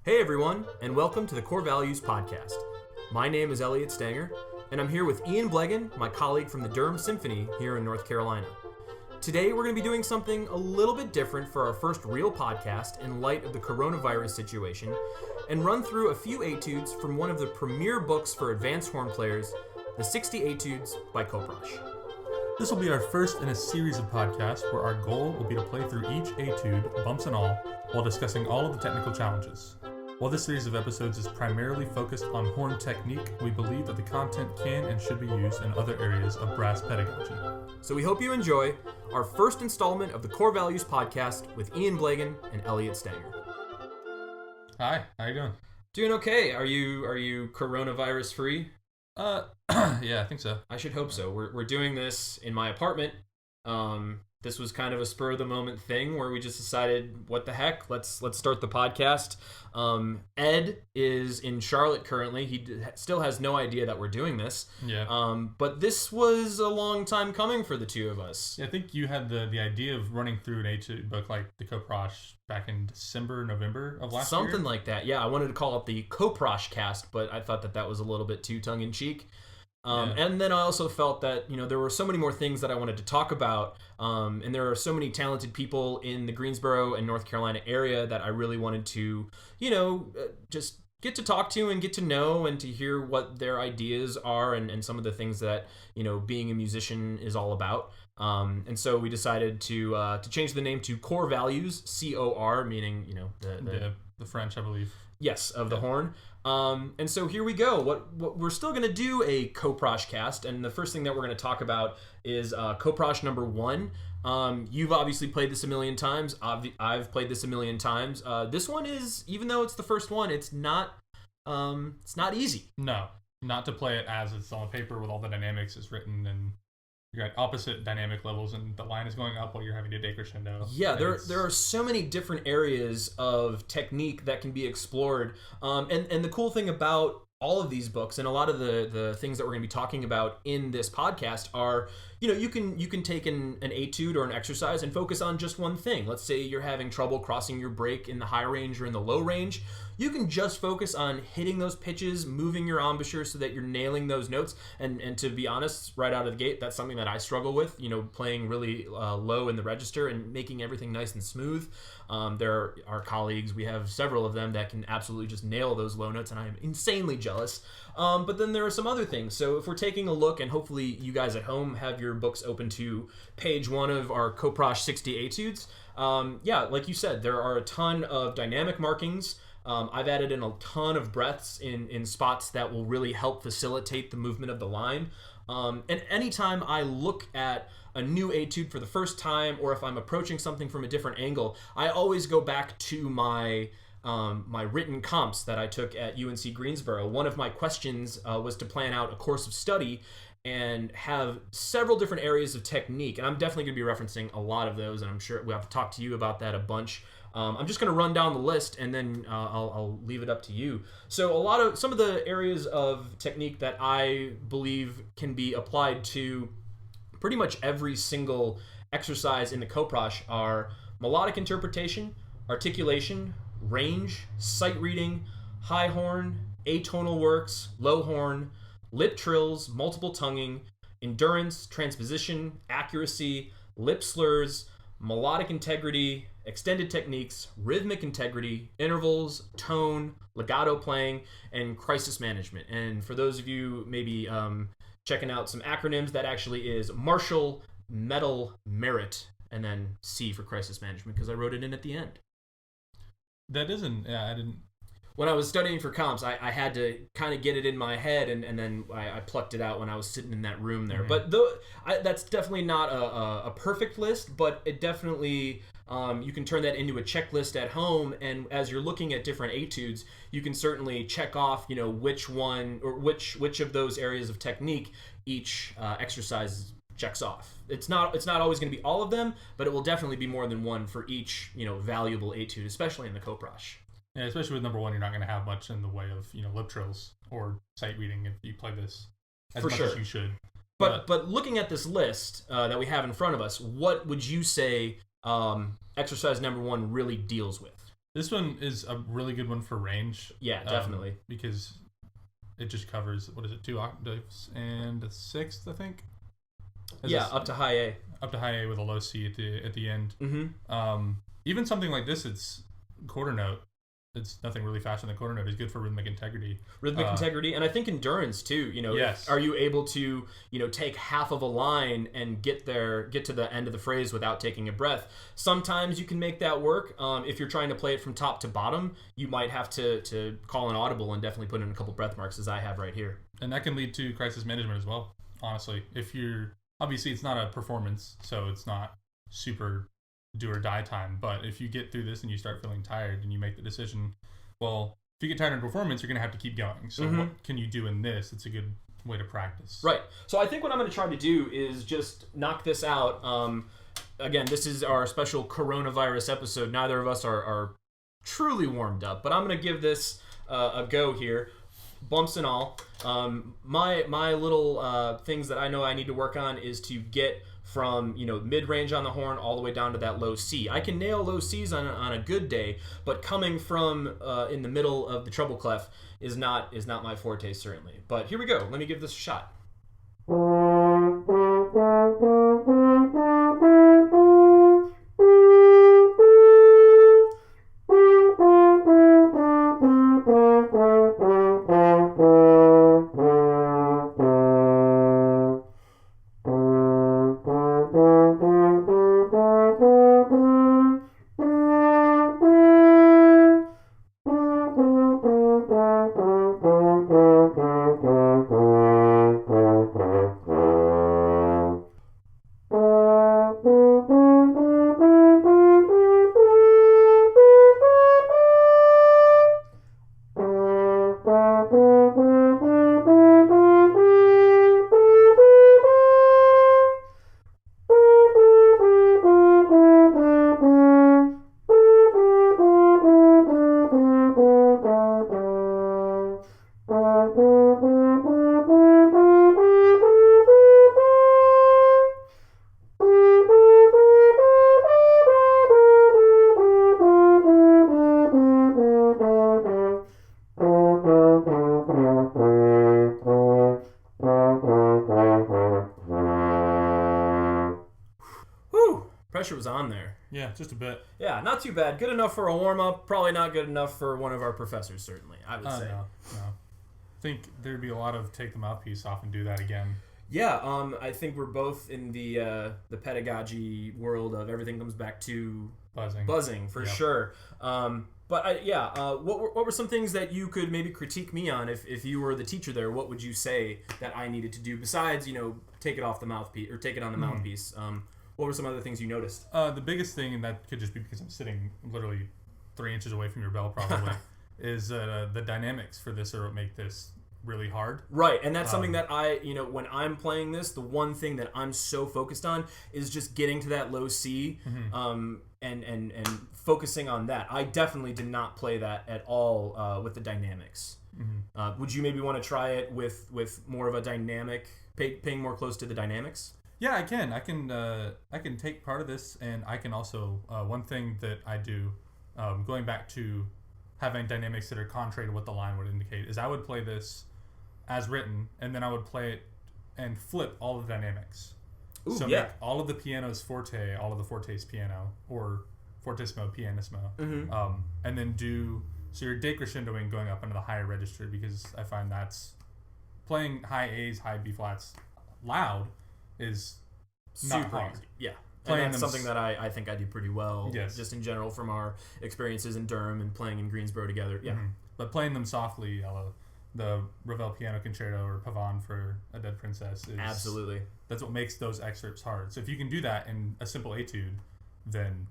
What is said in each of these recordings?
Hey everyone, and welcome to the Core Values Podcast. My name is Elliott Stanger, and I'm here with Ian Blegen, my colleague from the Durham Symphony here in North Carolina. Today we're going to be doing something a little bit different for our first real podcast in light of the coronavirus situation, and run through a few etudes from one of the premier books for advanced horn players, the 60 Etudes by Kopprasch. This will be our first in a series of podcasts where our goal will be to play through each etude, bumps and all, while discussing all of the technical challenges. While this series of episodes is primarily focused on horn technique, we believe that the content can and should be used in other areas of brass pedagogy. So we hope you enjoy our first installment of the Core Values Podcast with Ian Blegen and Elliott Stanger. Hi, how you doing? Doing okay. Are you coronavirus free? Yeah, I think so. I should hope so. We're doing this in my apartment. This was kind of a spur of the moment thing where we just decided, what the heck, let's start the podcast. Ed is in Charlotte currently. He still has no idea that we're doing this. Yeah. But this was a long time coming for the two of us. Yeah, I think you had the idea of running through an etude book like the Kopprasch back in December, November of last year. Something like that. Yeah, I wanted to call it the Kopprasch-Cast, but I thought that was a little bit too tongue-in-cheek. And then I also felt that, there were so many more things that I wanted to talk about, and there are so many talented people in the Greensboro and North Carolina area that I really wanted to, just get to talk to and get to know and to hear what their ideas are and some of the things that, being a musician is all about. And so we decided to change the name to Core Values, C-O-R, meaning, the French, I believe. Yes, of the horn. And so here we go. What we're still going to do a Kopprasch-Cast, and the first thing that we're going to talk about is Kopprasch number 1. You've obviously played this a million times. I've played this a million times. This one is, even though it's the first one, it's not easy. No, not to play it as it's on paper with all the dynamics is written and you got opposite dynamic levels and the line is going up while you're having to decrescendo. Yeah, there are so many different areas of technique that can be explored. And the cool thing about all of these books and a lot of the things that we're going to be talking about in this podcast are, you can take an etude or an exercise and focus on just one thing. Let's say you're having trouble crossing your break in the high range or in the low range. You can just focus on hitting those pitches, moving your embouchure so that you're nailing those notes. And to be honest, right out of the gate, that's something that I struggle with, playing really low in the register and making everything nice and smooth. There are our colleagues, we have several of them that can absolutely just nail those low notes, and I am insanely jealous. But then there are some other things. So if we're taking a look, and hopefully you guys at home have your books open to page 1 of our Kopprasch 60 Etudes, like you said, there are a ton of dynamic markings. I've added in a ton of breaths in spots that will really help facilitate the movement of the line. And anytime I look at a new etude for the first time, or if I'm approaching something from a different angle, I always go back to my written comps that I took at UNC Greensboro. One of my questions was to plan out a course of study and have several different areas of technique. And I'm definitely going to be referencing a lot of those, and I'm sure we'll have to talk to you about that a bunch. I'm just going to run down the list, and then I'll leave it up to you. So some of the areas of technique that I believe can be applied to pretty much every single exercise in the Kopprasch are melodic interpretation, articulation, range, sight reading, high horn, atonal works, low horn, lip trills, multiple tonguing, endurance, transposition, accuracy, lip slurs, melodic integrity, extended techniques, rhythmic integrity, intervals, tone, legato playing, and crisis management. And for those of you maybe checking out some acronyms, that actually is Marshall, Metal, Merit, and then C for crisis management, because I wrote it in at the end. I didn't. When I was studying for comps, I had to kind of get it in my head, and then I plucked it out when I was sitting in that room there. Mm-hmm. But that's definitely not a perfect list, but it definitely, you can turn that into a checklist at home, and as you're looking at different etudes, you can certainly check off, which one or which of those areas of technique each exercise checks off. It's not always going to be all of them, but it will definitely be more than one for each, valuable etude, especially in the Kopprasch. Yeah, especially with number 1, you're not going to have much in the way of, lip trills or sight reading if you play this as much as you should. But looking at this list that we have in front of us, what would you say exercise number 1 really deals with? This one is a really good one for range. Yeah, definitely. Because it just covers, 2 octaves and a sixth, I think? Up to high A. Up to high A with a low C at the end. Mm-hmm. Even something like this, it's quarter note. It's nothing really faster than quarter note. It's good for rhythmic integrity. Integrity, and I think endurance too. Yes. Are you able to, take half of a line and get to the end of the phrase without taking a breath? Sometimes you can make that work. If you're trying to play it from top to bottom, you might have to call an audible and definitely put in a couple breath marks, as I have right here. And that can lead to crisis management as well. Honestly, if you're obviously it's not a performance, so it's not super do or die time, but if you get through this and you start feeling tired and you make the decision, well, if you get tired in performance, you're going to have to keep going. So what can you do in this? It's a good way to practice. Right. So I think what I'm going to try to do is just knock this out. Again, this is our special coronavirus episode. Neither of us are truly warmed up, but I'm going to give this a go here. Bumps and all. My little things that I know I need to work on is to get from mid-range on the horn all the way down to that low C. I can nail low C's on a good day, but coming from in the middle of the treble clef is not my forte, certainly. But here we go. Let me give this a shot. Pressure was on there. Yeah, just a bit. Yeah, not too bad. Good enough for a warm-up. Probably not good enough for one of our professors, certainly, I would say. No. I think there'd be a lot of take the mouthpiece off and do that again. Yeah, I think we're both in the pedagogy world of everything comes back to buzzing for sure. What were some things that you could maybe critique me on if you were the teacher there? What would you say that I needed to do besides take it off the mouthpiece or take it on the mouthpiece? What were some other things you noticed? The biggest thing, and that could just be because I'm sitting literally 3 inches away from your bell probably, is the dynamics for this are what make this really hard. Right, and that's something that I, when I'm playing this, the one thing that I'm so focused on is just getting to that low C and focusing on that. I definitely did not play that at all with the dynamics. Would you maybe want to try it with more of a dynamic, paying more close to the dynamics? Yeah, I can. I can take part of this, and I can also one thing that I do, going back to having dynamics that are contrary to what the line would indicate, is I would play this as written, and then I would play it and flip all the dynamics. Ooh, so yeah. make all of the pianos forte, all of the fortes piano, or fortissimo, pianissimo, and then so you're decrescendoing going up into the higher register, because I find that's playing high A's, high B flats loud is not super hard. easy. Yeah. And that's something that I think I do pretty well, yes, just in general from our experiences in Durham and playing in Greensboro together. Yeah. But playing them softly, the Ravel Piano Concerto or Pavane for a Dead Princess is absolutely, that's what makes those excerpts hard. So if you can do that in a simple etude, then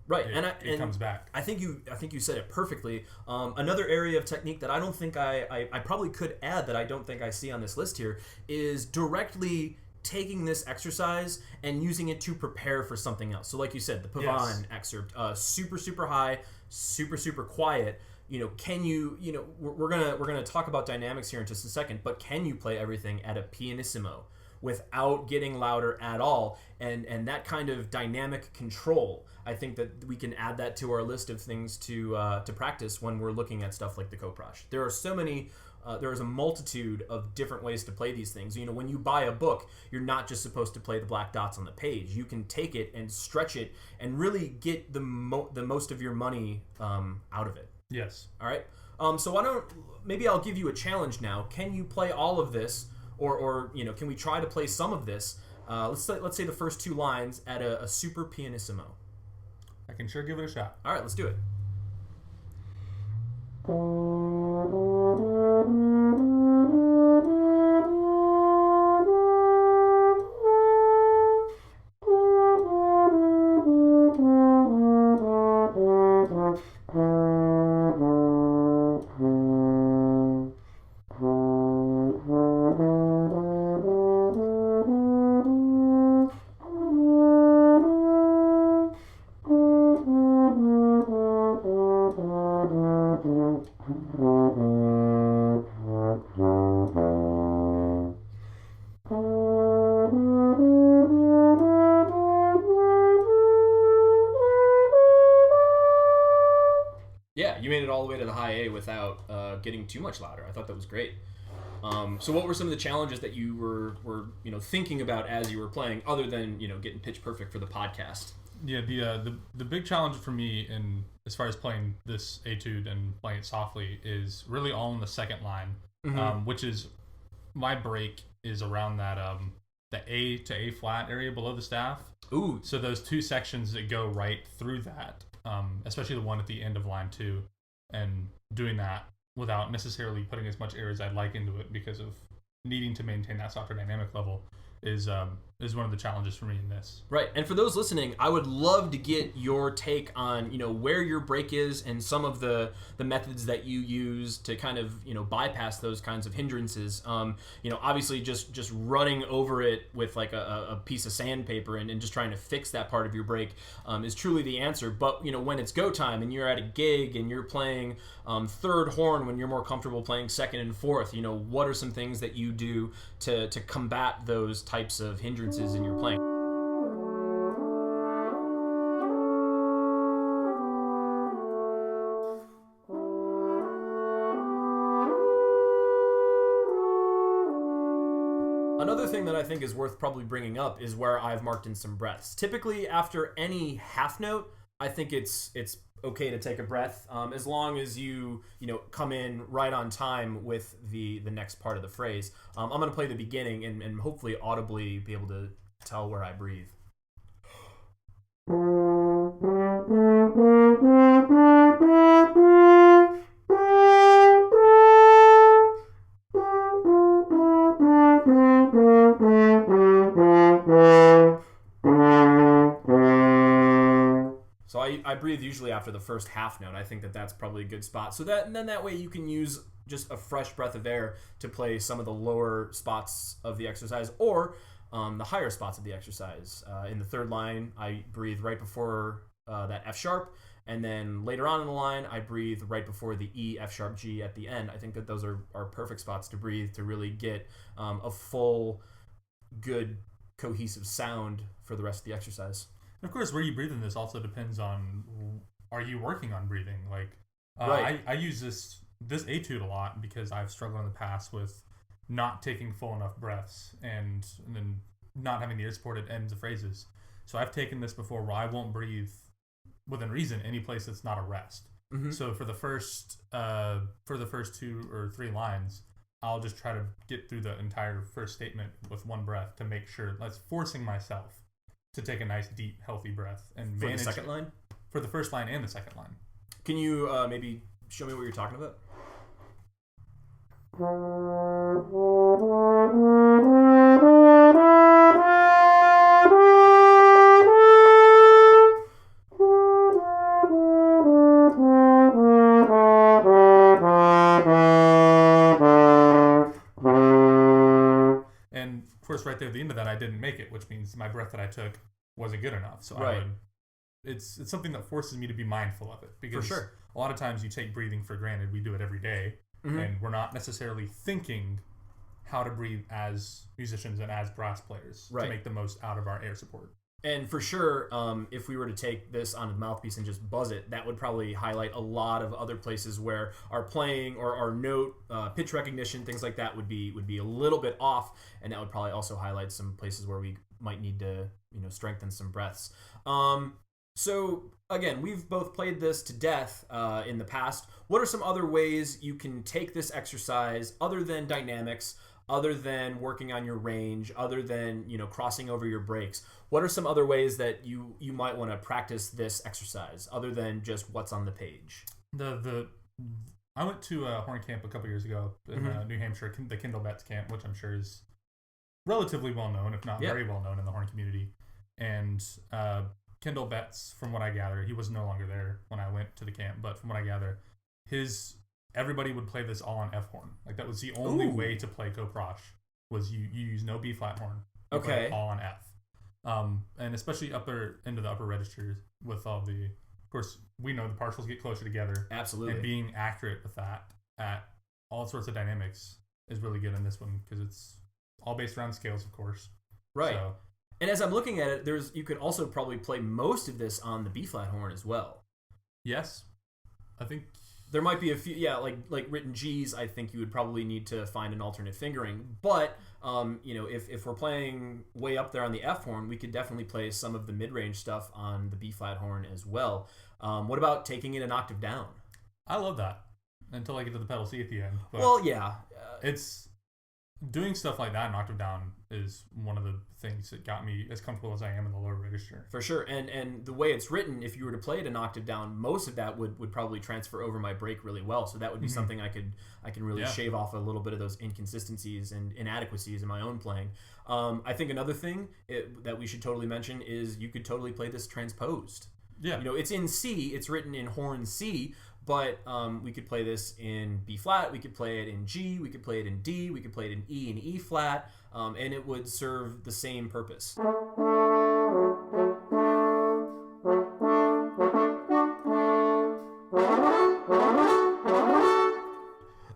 right, it comes back. I think you said it perfectly. Another area of technique that I don't think I probably could add that I don't think I see on this list here is directly taking this exercise and using it to prepare for something else. So like you said, the Pavane excerpt, super, super high, super, super quiet. Can you, we're gonna talk about dynamics here in just a second, but can you play everything at a pianissimo? without getting louder at all. And that kind of dynamic control, I think that we can add that to our list of things to practice when we're looking at stuff like the Kopprasch. There are so many. There is a multitude of different ways to play these things. When you buy a book, you're not just supposed to play the black dots on the page. You can take it and stretch it and really get the most of your money out of it. Yes. All right. So maybe I'll give you a challenge now. Can you play all of this, or can we try to play some of this? Let's say the first 2 lines at a super pianissimo. I can sure give it a shot. All right, let's do it. Yeah, you made it all the way to the high A without getting too much louder. I thought that was great. So what were some of the challenges that you were thinking about as you were playing, other than getting pitch perfect for the podcast? Yeah, the big challenge for me in as far as playing this etude and playing it softly is really all in the second line, which is my break is around that the A to A flat area below the staff. Ooh. So those 2 sections that go right through that, especially the one at the end of line 2, and doing that without necessarily putting as much air as I'd like into it because of needing to maintain that softer dynamic level is one of the challenges for me in this. Right, and for those listening, I would love to get your take on where your break is and some of the methods that you use to kind of bypass those kinds of hindrances. Obviously just running over it with like a piece of sandpaper and just trying to fix that part of your break is truly the answer. But when it's go time and you're at a gig and you're playing third horn when you're more comfortable playing second and fourth, what are some things that you do to combat those types of hindrances in your playing? Another thing that I think is worth probably bringing up is where I've marked in some breaths. Typically, after any half note, I think it's okay to take a breath, as long as you come in right on time with the next part of the phrase. I'm going to play the beginning and hopefully audibly be able to tell where I breathe. So I breathe usually after the first half note. I think that's probably a good spot. So then that way you can use just a fresh breath of air to play some of the lower spots of the exercise or the higher spots of the exercise. In the third line, I breathe right before that F sharp, and then later on in the line, I breathe right before the E, F sharp, G at the end. I think that those are perfect spots to breathe to really get a full, good, cohesive sound for the rest of the exercise. And of course, where you breathe in this also depends on, are you working on breathing? Like, Right. I use this etude a lot because I've struggled in the past with not taking full enough breaths and then not having the ear-supported ends of phrases. So I've taken this before where I won't breathe within reason any place that's not a rest. Mm-hmm. So for the first 2 or 3 lines, I'll just try to get through the entire first statement with one breath to make sure that's forcing myself to take a nice, deep, healthy breath and For manage the second line? For the first line and the second line. Can you maybe show me what you're talking about? And of course, right there at the end of that, I didn't make it, which means my breath that I took wasn't good enough. So Right. It's something that forces me to be mindful of it, because For sure. a lot of times you take breathing for granted. We do it every day, Mm-hmm. and we're not necessarily thinking how to breathe as musicians and as brass players to make the most out of our air support. And for sure, if we were to take this onto the mouthpiece and just buzz it, that would probably highlight a lot of other places where our playing or our note, pitch recognition, things like that would be a little bit off, and that would probably also highlight some places where we might need to strengthen some breaths. So again, we've both played this to death in the past. What are some other ways you can take this exercise other than dynamics? Other than working on your range, other than crossing over your breaks, what are some other ways that you might want to practice this exercise other than just what's on the page? I went to a horn camp a couple years ago in New Hampshire, the Kendall Betts camp, which I'm sure is relatively well known, if not very well known in the horn community. And Kendall Betts, from what I gather, he was no longer there when I went to the camp, but from what I gather, everybody would play this all on F horn. Like that was the only way to play Kopprasch, was you use no B flat horn. You play it all on F. And especially into the upper registers with all the, of course, we know the partials get closer together. Absolutely. And being accurate with that at all sorts of dynamics is really good in this one because it's all based around scales, of course. Right. So, and as I'm looking at it, you could also probably play most of this on the B flat horn as well. Yes. I think there might be a few, like written G's. I think you would probably need to find an alternate fingering. But if we're playing way up there on the F horn, we could definitely play some of the mid-range stuff on the B flat horn as well. What about taking it an octave down? I love that until I get to the pedal C at the end. But well, yeah, it's doing stuff like that an octave down is one of the things that got me as comfortable as I am in the lower register. For sure. And the way it's written, if you were to play it an octave down, most of that would probably transfer over my break really well. So that would be something I can really shave off a little bit of those inconsistencies and inadequacies in my own playing. I think another thing that we should totally mention is you could totally play this transposed. Yeah. It's in C, it's written in horn C, but we could play this in B flat, we could play it in G, we could play it in D, we could play it in E and E flat, and it would serve the same purpose.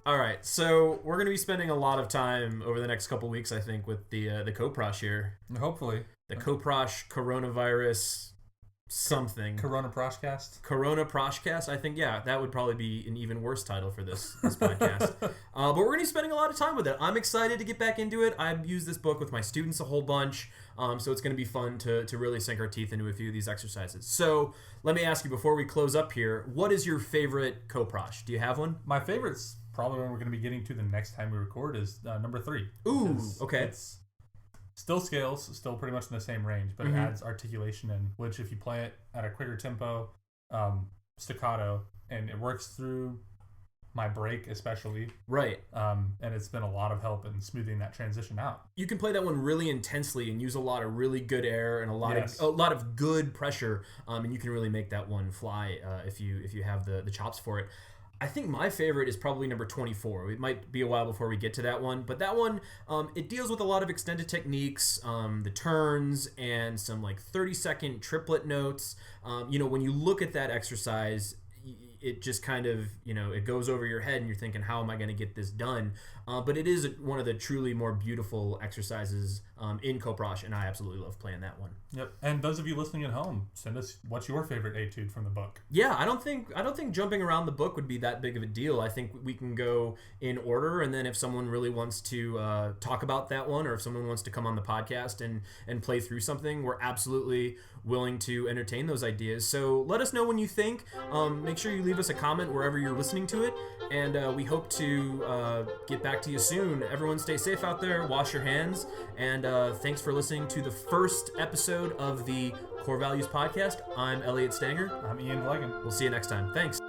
All right, so we're going to be spending a lot of time over the next couple weeks, I think, with the Kopprasch here. Hopefully. The Kopprasch coronavirus something. Kopprasch-Cast? Kopprasch-Cast, I think, yeah, that would probably be an even worse title for this podcast. But we're going to be spending a lot of time with it. I'm excited to get back into it. I've used this book with my students a whole bunch, so it's going to be fun to really sink our teeth into a few of these exercises. So let me ask you, before we close up here, what is your favorite Kopprasch? Do you have one? My favorite's probably one we're going to be getting to the next time we record is number 3. Ooh, okay. It's still scales, still pretty much in the same range, but it adds articulation in, which if you play it at a quicker tempo, staccato, and it works through my break especially. Right. And it's been a lot of help in smoothing that transition out. You can play that one really intensely and use a lot of really good air and a lot of good pressure, and you can really make that one fly if you have the chops for it. I think my favorite is probably number 24. It might be a while before we get to that one, but that one, it deals with a lot of extended techniques, the turns, and some like 30-second triplet notes. When you look at that exercise, it just kind of, it goes over your head and you're thinking, how am I going to get this done? But it is one of the truly more beautiful exercises in Kopprasch, and I absolutely love playing that one. Yep. And those of you listening at home, send us what's your favorite etude from the book. Yeah, I don't think jumping around the book would be that big of a deal. I think we can go in order, and then if someone really wants to talk about that one, or if someone wants to come on the podcast and play through something, we're absolutely willing to entertain those ideas. So let us know when you think. Make sure you leave us a comment wherever you're listening to it, and we hope to get back to you soon. Everyone stay safe out there, wash your hands, and thanks for listening to the first episode of the Core Values Podcast. I'm Elliott Stanger. I'm Ian Blegen. We'll see you next time. Thanks.